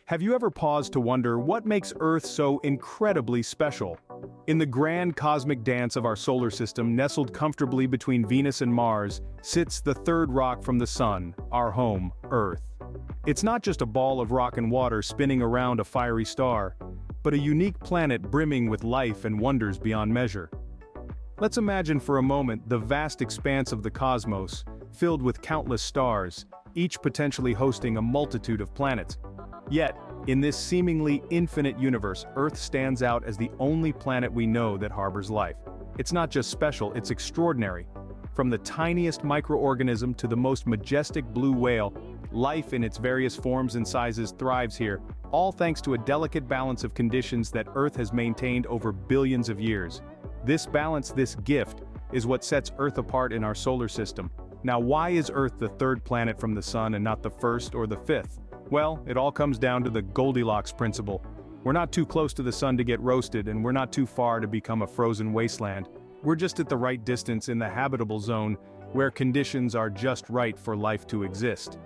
Have you ever paused to wonder what makes Earth so incredibly special? In the grand cosmic dance of our solar system, nestled comfortably between Venus and Mars, sits the third rock from the Sun, our home, Earth. It's not just a ball of rock and water spinning around a fiery star, but a unique planet brimming with life and wonders beyond measure. Let's imagine for a moment the vast expanse of the cosmos, filled with countless stars, each potentially hosting a multitude of planets. Yet, in this seemingly infinite universe, Earth stands out as the only planet we know that harbors life. It's not just special, it's extraordinary. From the tiniest microorganism to the most majestic blue whale, life in its various forms and sizes thrives here, all thanks to a delicate balance of conditions that Earth has maintained over billions of years. This balance, this gift, is what sets Earth apart in our solar system. Now, why is Earth the third planet from the Sun and not the first or the fifth? Well, it all comes down to the Goldilocks principle. We're not too close to the Sun to get roasted, and we're not too far to become a frozen wasteland. We're just at the right distance in the habitable zone, where conditions are just right for life to exist.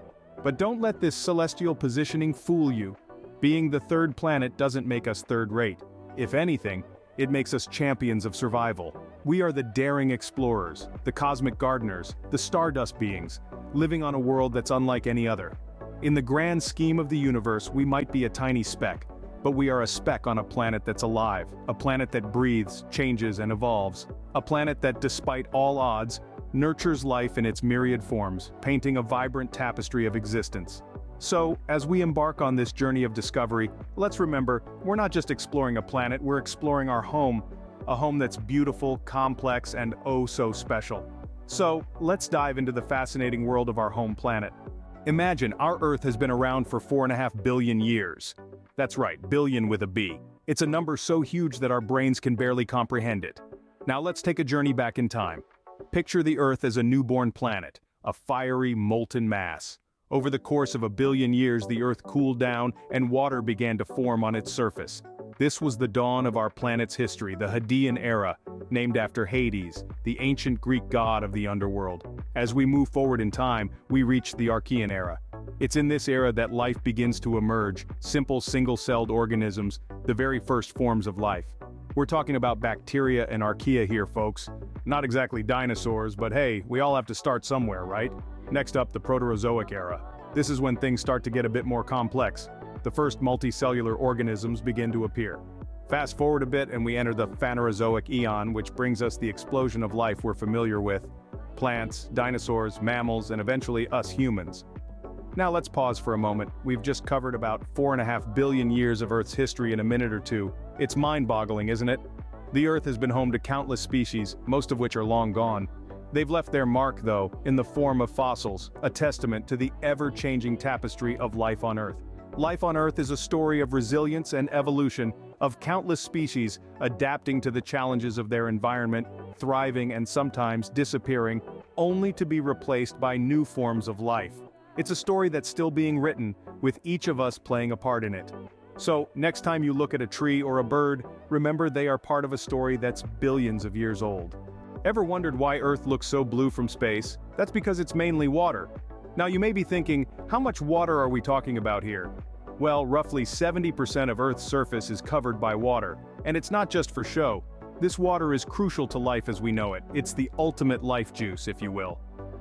But don't let this celestial positioning fool you. Being the third planet doesn't make us third-rate. If anything, it makes us champions of survival. We are the daring explorers, the cosmic gardeners, the stardust beings, living on a world that's unlike any other. In the grand scheme of the universe, we might be a tiny speck, but we are a speck on a planet that's alive, a planet that breathes, changes, and evolves, a planet that, despite all odds, nurtures life in its myriad forms, painting a vibrant tapestry of existence. So, as we embark on this journey of discovery, let's remember, we're not just exploring a planet, we're exploring our home, a home that's beautiful, complex, and oh so special. So, let's dive into the fascinating world of our home planet. Imagine, our Earth has been around for 4.5 billion years. That's right, billion with a B. It's a number so huge that our brains can barely comprehend it. Now let's take a journey back in time. Picture the Earth as a newborn planet, a fiery, molten mass. Over the course of a billion years, the Earth cooled down and water began to form on its surface. This was the dawn of our planet's history, the Hadean era, named after Hades, the ancient Greek god of the underworld. As we move forward in time, we reach the Archean era. It's in this era that life begins to emerge, simple single-celled organisms, the very first forms of life. We're talking about bacteria and archaea here, folks. Not exactly dinosaurs, but hey, we all have to start somewhere, right? Next up, the Proterozoic era. This is when things start to get a bit more complex. The first multicellular organisms begin to appear. Fast forward a bit and we enter the Phanerozoic eon, which brings us the explosion of life we're familiar with. Plants, dinosaurs, mammals, and eventually us humans. Now let's pause for a moment. We've just covered about 4.5 billion years of Earth's history in a minute or two. It's mind-boggling, isn't it? The Earth has been home to countless species, most of which are long gone. They've left their mark, though, in the form of fossils, a testament to the ever-changing tapestry of life on Earth. Life on Earth is a story of resilience and evolution, of countless species adapting to the challenges of their environment, thriving and sometimes disappearing, only to be replaced by new forms of life. It's a story that's still being written, with each of us playing a part in it. So, next time you look at a tree or a bird, remember they are part of a story that's billions of years old. Ever wondered why Earth looks so blue from space? That's because it's mainly water. Now you may be thinking, how much water are we talking about here? Well, roughly 70% of Earth's surface is covered by water, and it's not just for show. This water is crucial to life as we know it. It's the ultimate life juice, if you will.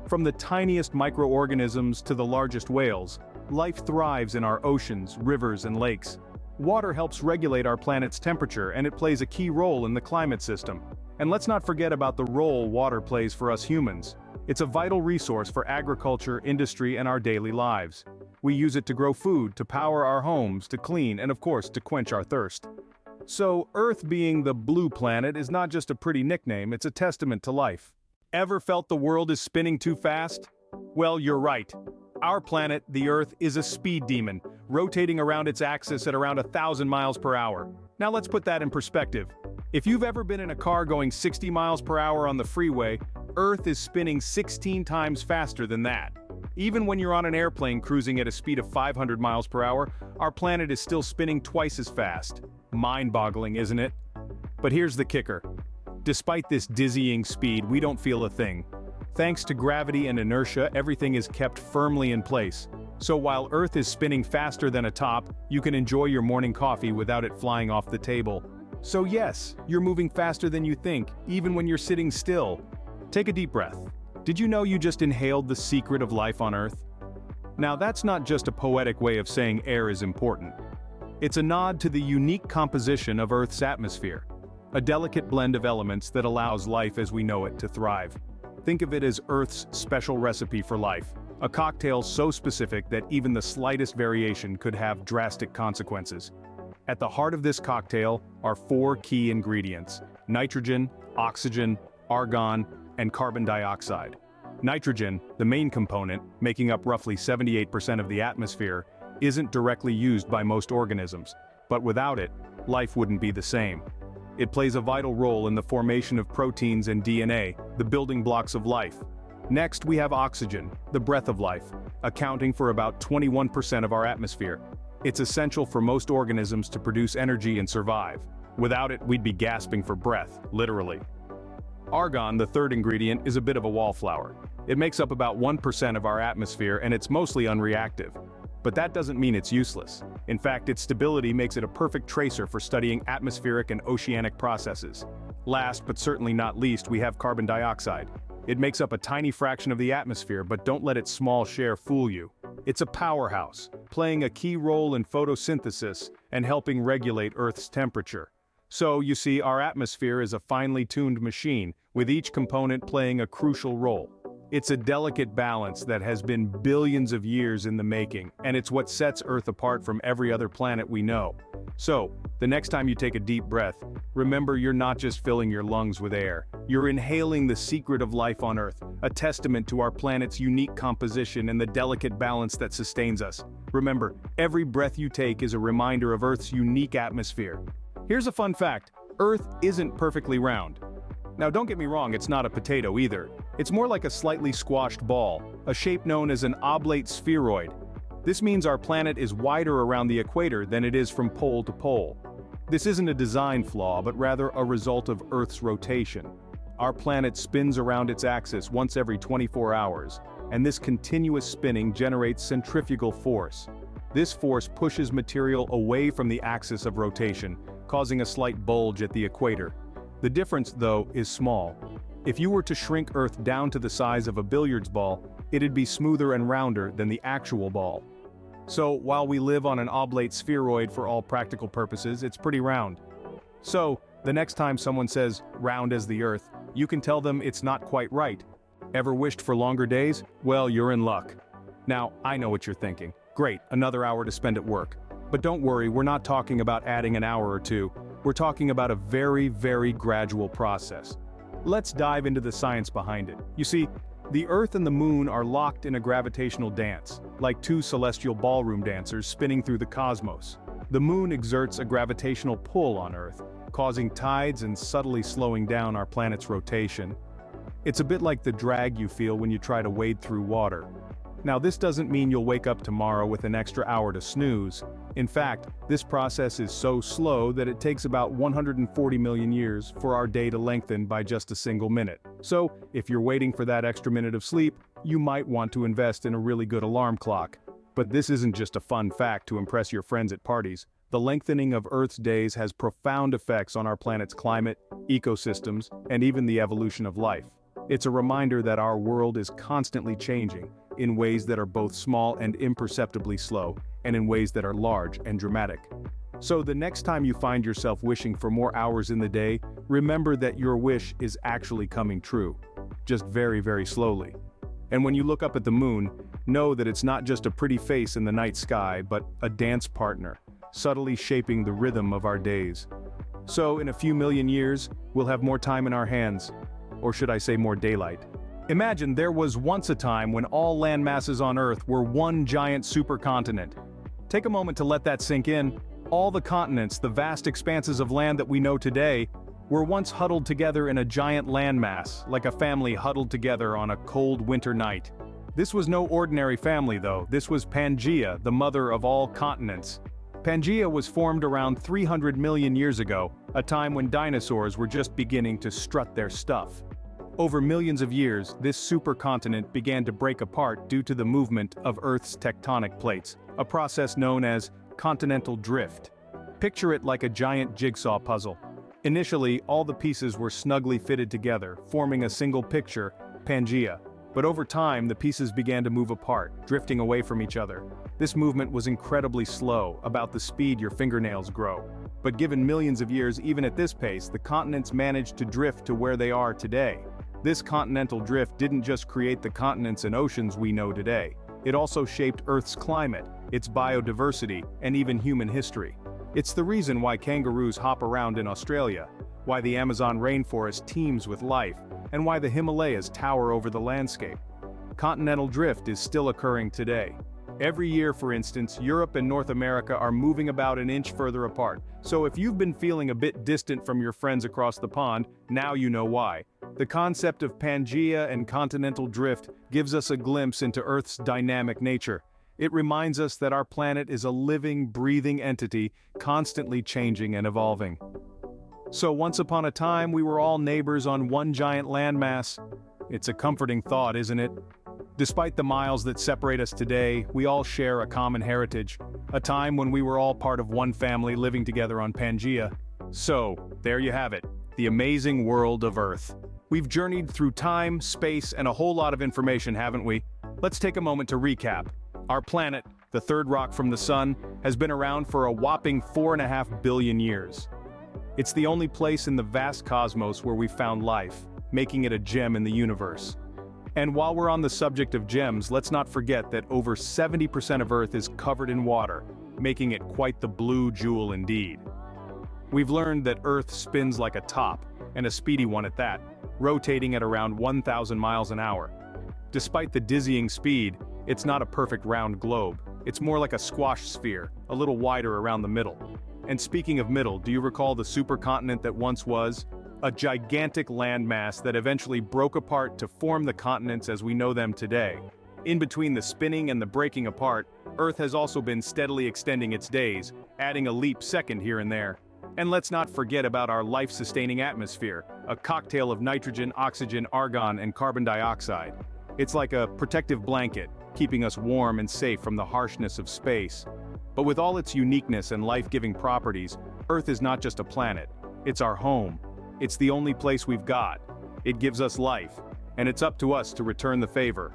From the tiniest microorganisms to the largest whales, life thrives in our oceans, rivers, and lakes. Water helps regulate our planet's temperature, and it plays a key role in the climate system. And let's not forget about the role water plays for us humans. It's a vital resource for agriculture, industry, and our daily lives. We use it to grow food, to power our homes, to clean, and of course, to quench our thirst. So, Earth being the blue planet is not just a pretty nickname, it's a testament to life. Ever felt the world is spinning too fast? Well, you're right. Our planet, the Earth, is a speed demon, rotating around its axis at around 1,000 miles per hour. Now let's put that in perspective. If you've ever been in a car going 60 miles per hour on the freeway, Earth is spinning 16 times faster than that. Even when you're on an airplane cruising at a speed of 500 miles per hour, our planet is still spinning twice as fast. Mind-boggling, isn't it? But here's the kicker. Despite this dizzying speed, we don't feel a thing. Thanks to gravity and inertia, everything is kept firmly in place. So while Earth is spinning faster than a top, you can enjoy your morning coffee without it flying off the table. So yes, you're moving faster than you think, even when you're sitting still. Take a deep breath. Did you know you just inhaled the secret of life on Earth? Now that's not just a poetic way of saying air is important. It's a nod to the unique composition of Earth's atmosphere, a delicate blend of elements that allows life as we know it to thrive. Think of it as Earth's special recipe for life, a cocktail so specific that even the slightest variation could have drastic consequences. At the heart of this cocktail are 4 key ingredients: nitrogen, oxygen, argon, and carbon dioxide. Nitrogen, the main component, making up roughly 78% of the atmosphere, isn't directly used by most organisms, but without it, life wouldn't be the same. It plays a vital role in the formation of proteins and DNA, the building blocks of life. Next, we have oxygen, the breath of life, accounting for about 21% of our atmosphere. It's essential for most organisms to produce energy and survive. Without it, we'd be gasping for breath, literally. Argon, the third ingredient, is a bit of a wallflower. It makes up about 1% of our atmosphere and it's mostly unreactive. But that doesn't mean it's useless. In fact, its stability makes it a perfect tracer for studying atmospheric and oceanic processes. Last, but certainly not least, we have carbon dioxide. It makes up a tiny fraction of the atmosphere, but don't let its small share fool you. It's a powerhouse, playing a key role in photosynthesis and helping regulate Earth's temperature. So, you see, our atmosphere is a finely tuned machine, with each component playing a crucial role. It's a delicate balance that has been billions of years in the making, and it's what sets Earth apart from every other planet we know. So, the next time you take a deep breath, remember you're not just filling your lungs with air. You're inhaling the secret of life on Earth, a testament to our planet's unique composition and the delicate balance that sustains us. Remember, every breath you take is a reminder of Earth's unique atmosphere. Here's a fun fact: Earth isn't perfectly round. Now don't get me wrong, it's not a potato either. It's more like a slightly squashed ball, a shape known as an oblate spheroid. This means our planet is wider around the equator than it is from pole to pole. This isn't a design flaw, but rather a result of Earth's rotation. Our planet spins around its axis once every 24 hours, and this continuous spinning generates centrifugal force. This force pushes material away from the axis of rotation, causing a slight bulge at the equator. The difference, though, is small. If you were to shrink Earth down to the size of a billiards ball, it'd be smoother and rounder than the actual ball. So, while we live on an oblate spheroid for all practical purposes, it's pretty round. So, the next time someone says, round as the Earth, you can tell them it's not quite right. Ever wished for longer days? Well, you're in luck. Now, I know what you're thinking. Great, another hour to spend at work. But don't worry, we're not talking about adding an hour or two. We're talking about a very, very gradual process. Let's dive into the science behind it. You see, the Earth and the Moon are locked in a gravitational dance, like two celestial ballroom dancers spinning through the cosmos. The Moon exerts a gravitational pull on Earth, causing tides and subtly slowing down our planet's rotation. It's a bit like the drag you feel when you try to wade through water. Now, this doesn't mean you'll wake up tomorrow with an extra hour to snooze. In fact, this process is so slow that it takes about 140 million years for our day to lengthen by just a single minute. So, if you're waiting for that extra minute of sleep, you might want to invest in a really good alarm clock. But this isn't just a fun fact to impress your friends at parties. The lengthening of Earth's days has profound effects on our planet's climate, ecosystems, and even the evolution of life. It's a reminder that our world is constantly changing, in ways that are both small and imperceptibly slow, and in ways that are large and dramatic. So the next time you find yourself wishing for more hours in the day, remember that your wish is actually coming true, just very, very slowly. And when you look up at the moon, know that it's not just a pretty face in the night sky, but a dance partner, subtly shaping the rhythm of our days. So in a few million years, we'll have more time in our hands, or should I say more daylight. Imagine there was once a time when all land masses on Earth were one giant supercontinent. Take a moment to let that sink in. All the continents, the vast expanses of land that we know today, were once huddled together in a giant landmass, like a family huddled together on a cold winter night. This was no ordinary family though, this was Pangaea, the mother of all continents. Pangaea was formed around 300 million years ago, a time when dinosaurs were just beginning to strut their stuff. Over millions of years, this supercontinent began to break apart due to the movement of Earth's tectonic plates, a process known as continental drift. Picture it like a giant jigsaw puzzle. Initially, all the pieces were snugly fitted together, forming a single picture, Pangaea. But over time, the pieces began to move apart, drifting away from each other. This movement was incredibly slow, about the speed your fingernails grow. But given millions of years, even at this pace, the continents managed to drift to where they are today. This continental drift didn't just create the continents and oceans we know today. It also shaped Earth's climate, its biodiversity, and even human history. It's the reason why kangaroos hop around in Australia, why the Amazon rainforest teems with life, and why the Himalayas tower over the landscape. Continental drift is still occurring today. Every year, for instance, Europe and North America are moving about an inch further apart. So if you've been feeling a bit distant from your friends across the pond, now you know why. The concept of Pangaea and continental drift gives us a glimpse into Earth's dynamic nature. It reminds us that our planet is a living, breathing entity, constantly changing and evolving. So once upon a time, we were all neighbors on one giant landmass. It's a comforting thought, isn't it? Despite the miles that separate us today, we all share a common heritage, a time when we were all part of one family living together on Pangaea. So, there you have it, the amazing world of Earth. We've journeyed through time, space, and a whole lot of information, haven't we? Let's take a moment to recap. Our planet, the third rock from the sun, has been around for a whopping 4.5 billion years. It's the only place in the vast cosmos where we've found life, making it a gem in the universe. And while we're on the subject of gems, let's not forget that over 70% of Earth is covered in water, making it quite the blue jewel indeed. We've learned that Earth spins like a top, and a speedy one at that, rotating at around 1,000 miles an hour. Despite the dizzying speed, it's not a perfect round globe. It's more like a squash sphere, a little wider around the middle. And speaking of middle, do you recall the supercontinent that once was? A gigantic landmass that eventually broke apart to form the continents as we know them today. In between the spinning and the breaking apart, Earth has also been steadily extending its days, adding a leap second here and there. And let's not forget about our life-sustaining atmosphere, a cocktail of nitrogen, oxygen, argon, and carbon dioxide. It's like a protective blanket, keeping us warm and safe from the harshness of space. But with all its uniqueness and life-giving properties, Earth is not just a planet, it's our home. It's the only place we've got. It gives us life, and it's up to us to return the favor.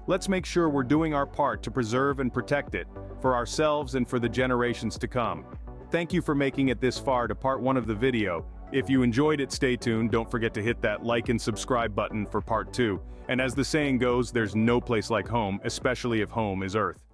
Let's make sure we're doing our part to preserve and protect it, for ourselves and for the generations to come. Thank you for making it this far to part 1 of the video. If you enjoyed it, stay tuned, don't forget to hit that like and subscribe button for part 2. And as the saying goes, there's no place like home, especially if home is Earth.